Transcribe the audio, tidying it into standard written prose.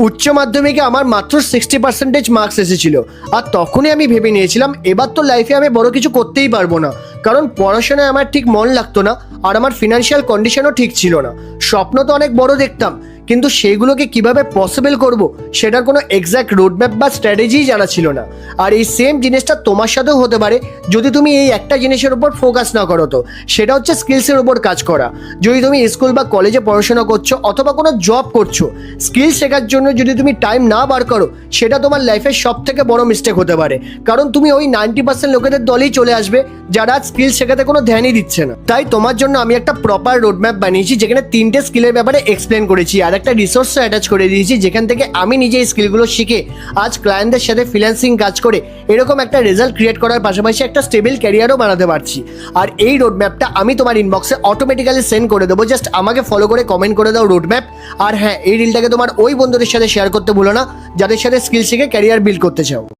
উচ্চ মাধ্যমিকে আমার মাত্র 60% মার্কস এসেছিল, আর তখনই আমি ভেবে নিয়েছিলাম এবার তো লাইফে আমি বড় কিছু করতেই পারবো না, কারণ পড়াশোনায় আমার ঠিক মন লাগতো না আর আমার ফিনান্সিয়াল কন্ডিশনও ঠিক ছিল না। স্বপ্ন তো অনেক বড় দেখতাম, কিন্তু সেইগুলোকে কিভাবে পসিবল করব সেটার কোনো এক্স্যাক্ট রোডম্যাপ বা স্ট্র্যাটেজিই জানা ছিল না। আর এই সেম জিনিসটা তোমার সাথেও হতে পারে যদি তুমি এই একটা জিনিসের উপর ফোকাস না করো। তো সেটা হচ্ছে স্কিলসের উপর কাজ করা। যদি তুমি স্কুল বা কলেজে পড়াশোনা করছো অথবা কোনো জব করছো, স্কিল শেখার জন্য যদি তুমি টাইম না বার করো, সেটা তোমার লাইফের সব থেকে বড় মিস্টেক হতে পারে, কারণ তুমি ওই 90% লোকেদের দলেই চলে আসবে যারা স্কিল শেখাতে কোনো ধ্যানই দিচ্ছে না। তাই তোমার জন্য আমি একটা প্রপার রোডম্যাপ বানিয়েছি, যেখানে 3টে স্কিলের ব্যাপারে এক্সপ্লেন করেছি আর একটা রিসোর্সও অ্যাটাচ করে দিয়েছি, যেখান থেকে আমি নিজে এই স্কিলগুলো শিখে আজ ক্লায়েন্টদের সাথে ফ্রিল্যান্সিং কাজ করে এরকম একটা রেজাল্ট ক্রিয়েট করার পাশাপাশি একটা স্টেবল ক্যারিয়ারও বানাতে পারছি। আর এই রোডম্যাপটা আমি তোমার ইনবক্সে অটোমেটিক্যালি সেন্ড করে দেবো, জাস্ট আমাকে ফলো করে কমেন্ট করে দাও রোডম্যাপ। আর হ্যাঁ, এই রিলটাকে তোমার ওই বন্ধুদের সাথে শেয়ার করতে ভুলো না যাদের সাথে স্কিল শিখে ক্যারিয়ার বিল্ড করতে চাও।